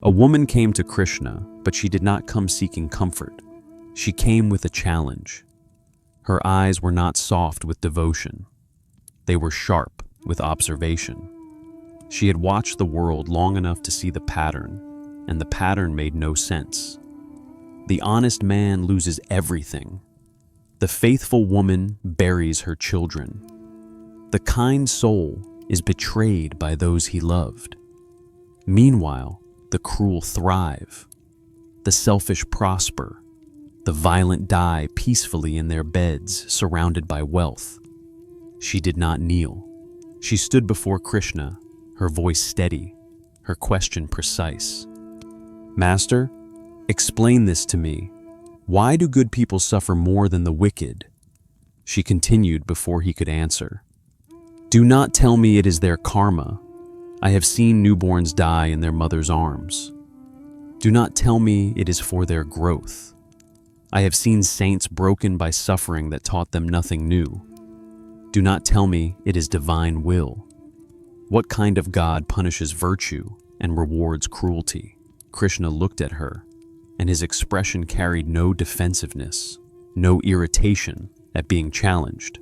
A woman came to Krishna, but she did not come seeking comfort. She came with a challenge. Her eyes were not soft with devotion. They were sharp with observation. She had watched the world long enough to see the pattern, and the pattern made no sense. The honest man loses everything. The faithful woman buries her children. The kind soul is betrayed by those he loved. Meanwhile, the cruel thrive. The selfish prosper. The violent die peacefully in their beds, surrounded by wealth. She did not kneel. She stood before Krishna, her voice steady, her question precise. Master, explain this to me. Why do good people suffer more than the wicked? She continued before he could answer. Do not tell me it is their karma. I have seen newborns die in their mother's arms. Do not tell me it is for their growth. I have seen saints broken by suffering that taught them nothing new. Do not tell me it is divine will. What kind of God punishes virtue and rewards cruelty? Krishna looked at her, and his expression carried no defensiveness, no irritation at being challenged.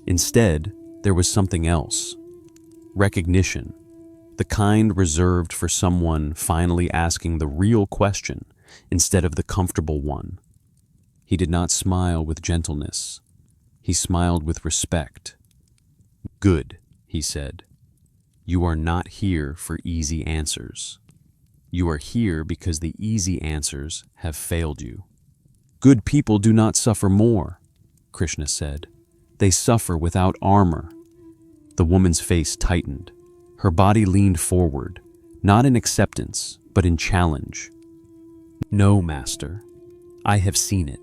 Instead, there was something else. Recognition. The kind reserved for someone finally asking the real question instead of the comfortable one. He did not smile with gentleness. He smiled with respect. Good, he said. You are not here for easy answers. You are here because the easy answers have failed you. Good people do not suffer more, Krishna said. They suffer without armor. The woman's face tightened. Her body leaned forward, not in acceptance, but in challenge. No, Master. I have seen it.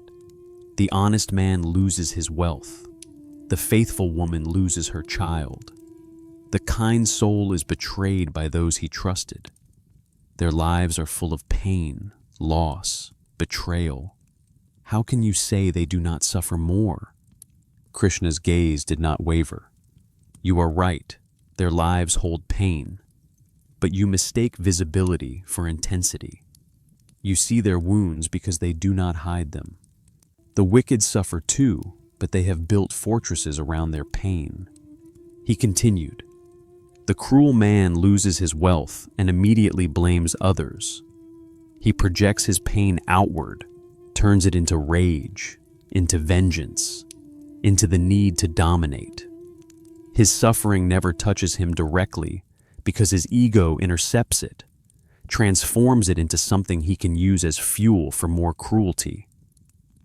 The honest man loses his wealth. The faithful woman loses her child. The kind soul is betrayed by those he trusted. Their lives are full of pain, loss, betrayal. How can you say they do not suffer more? Krishna's gaze did not waver. You are right. Their lives hold pain, but you mistake visibility for intensity. You see their wounds because they do not hide them. The wicked suffer too, but they have built fortresses around their pain. He continued, the cruel man loses his wealth and immediately blames others. He projects his pain outward, turns it into rage, into vengeance, into the need to dominate. His suffering never touches him directly because his ego intercepts it, transforms it into something he can use as fuel for more cruelty.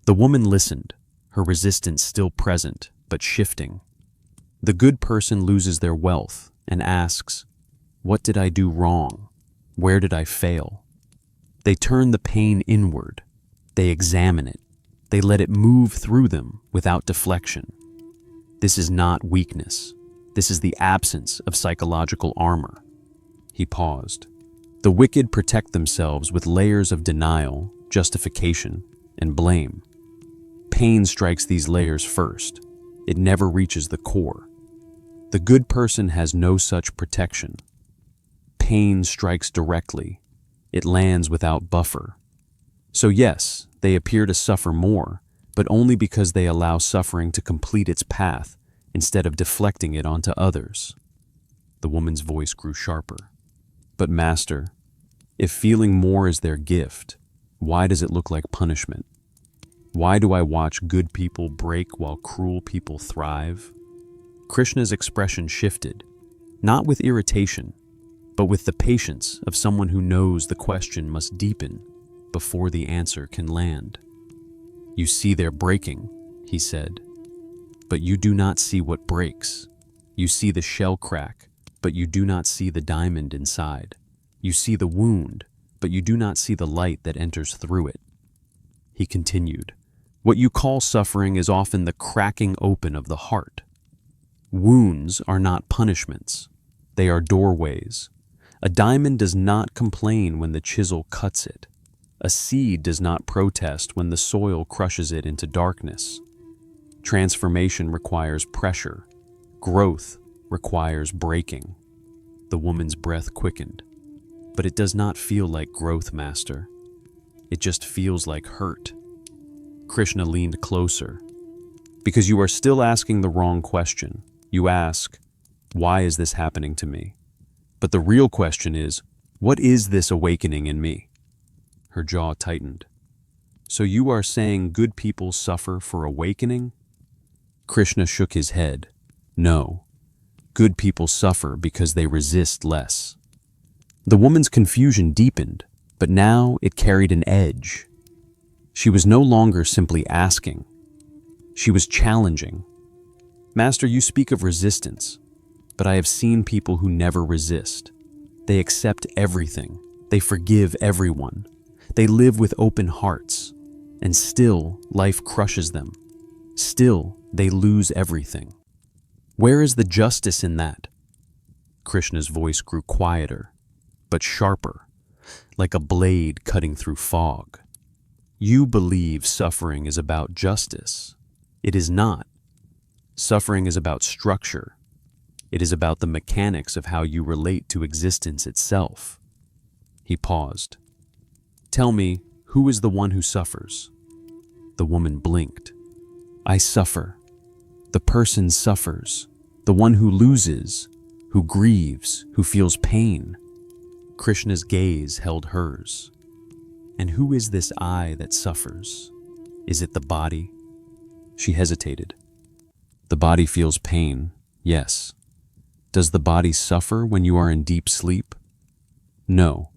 The woman listened, her resistance still present, but shifting. The good person loses their wealth and asks, what did I do wrong? Where did I fail? They turn the pain inward. They examine it. They let it move through them without deflection. This is not weakness. This is the absence of psychological armor. He paused. The wicked protect themselves with layers of denial, justification, and blame. Pain strikes these layers first. It never reaches the core. The good person has no such protection. Pain strikes directly. It lands without buffer. So yes, they appear to suffer more, but only because they allow suffering to complete its path instead of deflecting it onto others. The woman's voice grew sharper. But Master, if feeling more is their gift, why does it look like punishment? Why do I watch good people break while cruel people thrive? Krishna's expression shifted, not with irritation, but with the patience of someone who knows the question must deepen before the answer can land. You see their breaking, he said, but you do not see what breaks. You see the shell crack, but you do not see the diamond inside. You see the wound, but you do not see the light that enters through it. He continued, what you call suffering is often the cracking open of the heart. Wounds are not punishments. They are doorways. A diamond does not complain when the chisel cuts it. A seed does not protest when the soil crushes it into darkness. Transformation requires pressure. Growth requires breaking. The woman's breath quickened. But it does not feel like growth, Master. It just feels like hurt. Krishna leaned closer. Because you are still asking the wrong question. You ask, why is this happening to me? But the real question is, what is this awakening in me? Her jaw tightened. So you are saying good people suffer for awakening? Krishna shook his head. No. Good people suffer because they resist less. The woman's confusion deepened, but now it carried an edge. She was no longer simply asking. She was challenging. Master, you speak of resistance, but I have seen people who never resist. They accept everything. They forgive everyone. They live with open hearts, and still life crushes them. Still, they lose everything. Where is the justice in that? Krishna's voice grew quieter, but sharper, like a blade cutting through fog. You believe suffering is about justice. It is not. Suffering is about structure. It is about the mechanics of how you relate to existence itself. He paused. Tell me, who is the one who suffers? The woman blinked. I suffer. The person suffers. The one who loses, who grieves, who feels pain. Krishna's gaze held hers. And who is this I that suffers? Is it the body? She hesitated. The body feels pain, yes. Does the body suffer when you are in deep sleep? No.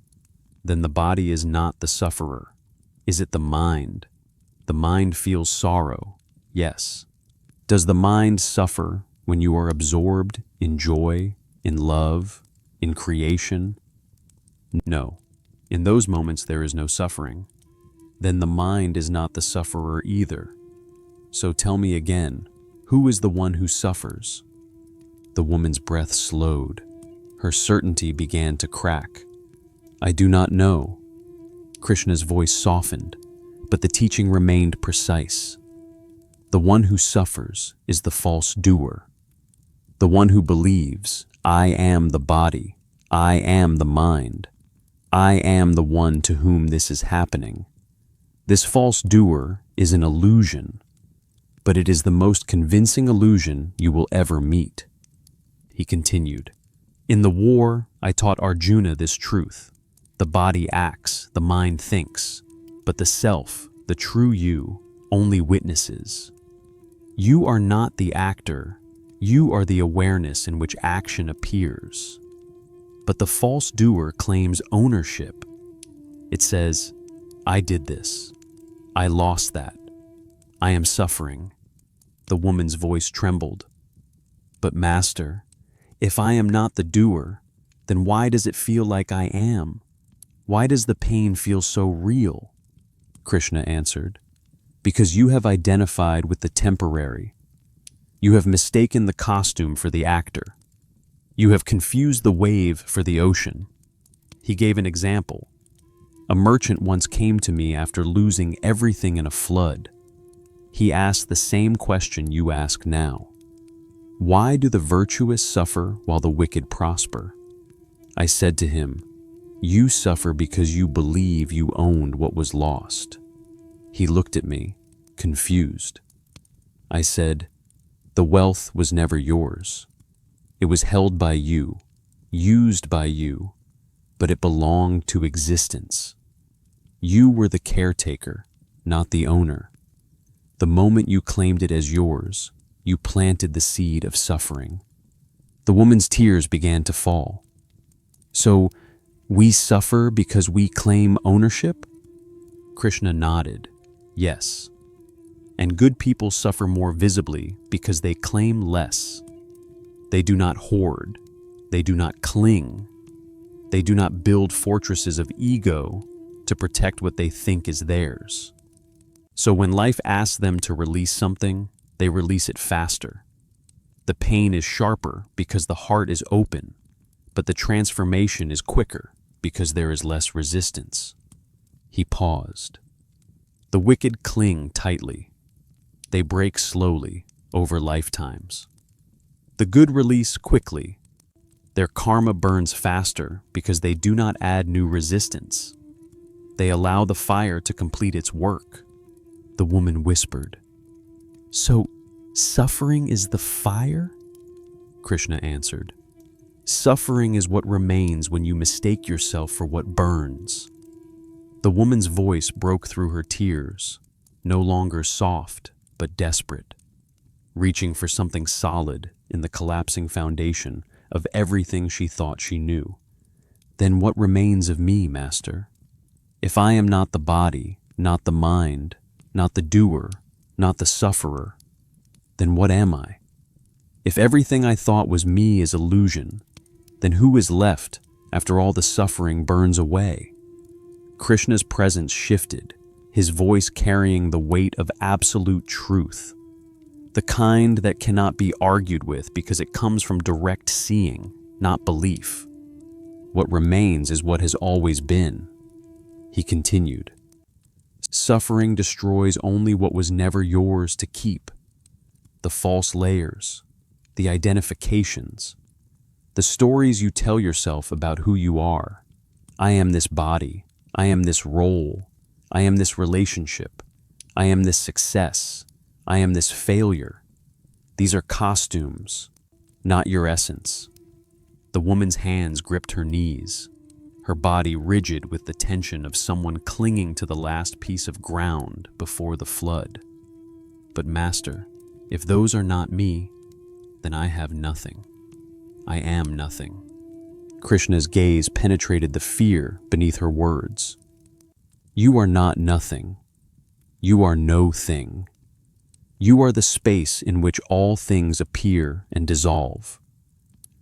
Then the body is not the sufferer. Is it the mind? The mind feels sorrow, yes. Does the mind suffer when you are absorbed in joy, in love, in creation? No. In those moments there is no suffering. Then the mind is not the sufferer either. So tell me again, who is the one who suffers? The woman's breath slowed. Her certainty began to crack. I do not know. Krishna's voice softened, but the teaching remained precise. The one who suffers is the false doer. The one who believes, I am the body, I am the mind, I am the one to whom this is happening. This false doer is an illusion, but it is the most convincing illusion you will ever meet. He continued, in the war, I taught Arjuna this truth. The body acts, the mind thinks, but the self, the true you, only witnesses. You are not the actor, you are the awareness in which action appears. But the false doer claims ownership. It says, I did this, I lost that, I am suffering. The woman's voice trembled. But Master, if I am not the doer, then why does it feel like I am? Why does the pain feel so real? Krishna answered, because you have identified with the temporary. You have mistaken the costume for the actor. You have confused the wave for the ocean. He gave an example. A merchant once came to me after losing everything in a flood. He asked the same question you ask now. Why do the virtuous suffer while the wicked prosper? I said to him, you suffer because you believe you owned what was lost. He looked at me, confused. I said, the wealth was never yours. It was held by you, used by you, but it belonged to existence. You were the caretaker, not the owner. The moment you claimed it as yours, you planted the seed of suffering. The woman's tears began to fall. So, we suffer because we claim ownership? Krishna nodded, yes. And good people suffer more visibly because they claim less. They do not hoard. They do not cling. They do not build fortresses of ego to protect what they think is theirs. So when life asks them to release something, they release it faster. The pain is sharper because the heart is open, but the transformation is quicker because there is less resistance. He paused. The wicked cling tightly. They break slowly over lifetimes. The good release quickly. Their karma burns faster because they do not add new resistance. They allow the fire to complete its work. The woman whispered. So, suffering is the fire? Krishna answered. Suffering is what remains when you mistake yourself for what burns. The woman's voice broke through her tears, no longer soft, but desperate, reaching for something solid in the collapsing foundation of everything she thought she knew. Then what remains of me, Master? If I am not the body, not the mind, not the doer, not the sufferer, then what am I? If everything I thought was me is illusion, then who is left after all the suffering burns away? Krishna's presence shifted, his voice carrying the weight of absolute truth, the kind that cannot be argued with because it comes from direct seeing, not belief. What remains is what has always been. He continued, suffering destroys only what was never yours to keep. The false layers, the identifications, the stories you tell yourself about who you are. I am this body. I am this role. I am this relationship. I am this success. I am this failure. These are costumes, not your essence. The woman's hands gripped her knees, her body rigid with the tension of someone clinging to the last piece of ground before the flood. But Master, if those are not me, then I have nothing. I am nothing. Krishna's gaze penetrated the fear beneath her words. You are not nothing. You are no thing. You are the space in which all things appear and dissolve.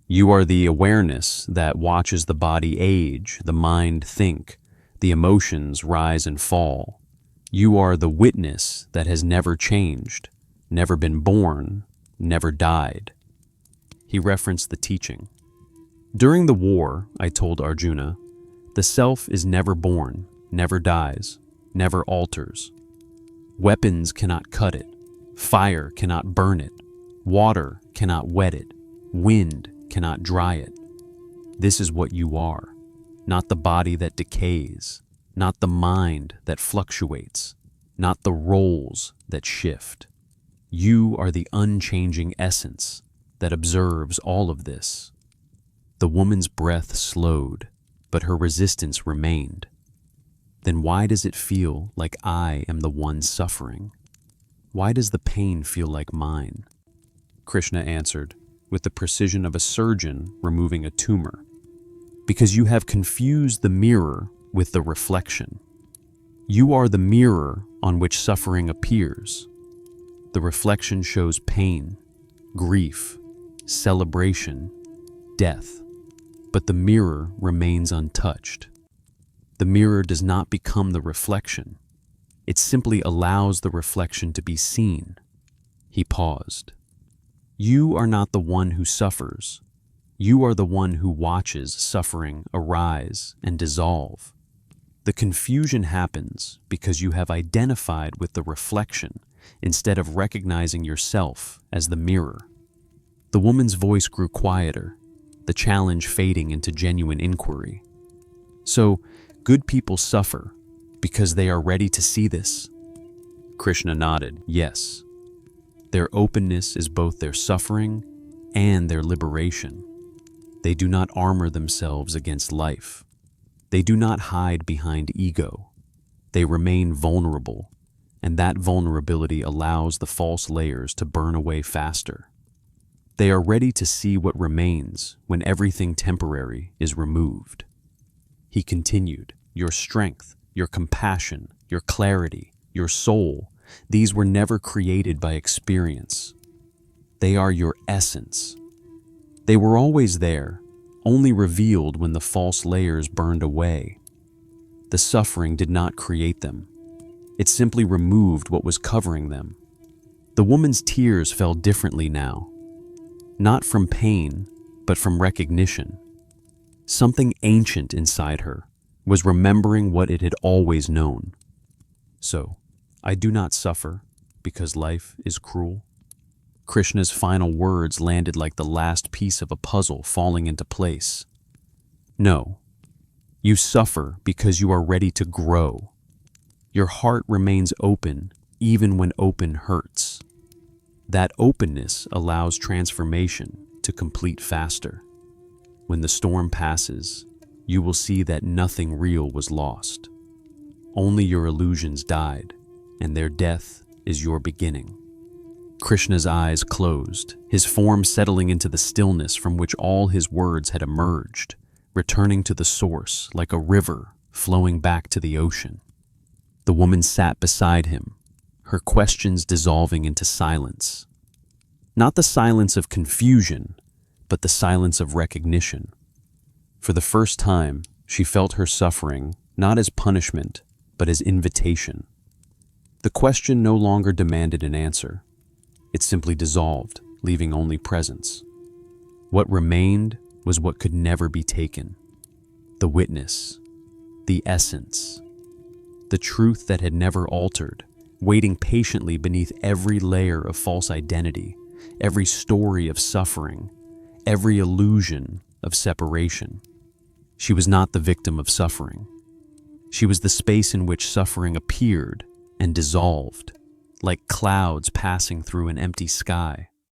You are the awareness that watches the body age, the mind think, the emotions rise and fall. You are the witness that has never changed, never been born, never died. He referenced the teaching. During the war, I told Arjuna, the self is never born, never dies, never alters. Weapons cannot cut it. Fire cannot burn it. Water cannot wet it. Wind cannot dry it. This is what you are, not the body that decays, not the mind that fluctuates, not the roles that shift. You are the unchanging essence that observes all of this. The woman's breath slowed, but her resistance remained. Then why does it feel like I am the one suffering? Why does the pain feel like mine? Krishna answered, with the precision of a surgeon removing a tumor. Because you have confused the mirror with the reflection. You are the mirror on which suffering appears. The reflection shows pain, grief, celebration, death. But the mirror remains untouched. The mirror does not become the reflection. It simply allows the reflection to be seen. He paused. You are not the one who suffers. You are the one who watches suffering arise and dissolve. The confusion happens because you have identified with the reflection instead of recognizing yourself as the mirror. The woman's voice grew quieter, the challenge fading into genuine inquiry. So, good people suffer because they are ready to see this? Krishna nodded, yes. Their openness is both their suffering and their liberation. They do not armor themselves against life. They do not hide behind ego. They remain vulnerable, and that vulnerability allows the false layers to burn away faster. They are ready to see what remains when everything temporary is removed. He continued, your strength, your compassion, your clarity, your soul, these were never created by experience. They are your essence. They were always there, only revealed when the false layers burned away. The suffering did not create them. It simply removed what was covering them. The woman's tears fell differently now, not from pain, but from recognition. Something ancient inside her was remembering what it had always known. So, I do not suffer because life is cruel. Krishna's final words landed like the last piece of a puzzle falling into place. No, you suffer because you are ready to grow. Your heart remains open even when open hurts. That openness allows transformation to complete faster. When the storm passes, you will see that nothing real was lost. Only your illusions died, and their death is your beginning. Krishna's eyes closed, his form settling into the stillness from which all his words had emerged, returning to the source like a river flowing back to the ocean. The woman sat beside him, her questions dissolving into silence. Not the silence of confusion, but the silence of recognition. For the first time, she felt her suffering not as punishment, but as invitation. The question no longer demanded an answer. It simply dissolved, leaving only presence. What remained was what could never be taken. The witness, the essence, the truth that had never altered, waiting patiently beneath every layer of false identity, every story of suffering, every illusion of separation. She was not the victim of suffering. She was the space in which suffering appeared and dissolved, like clouds passing through an empty sky.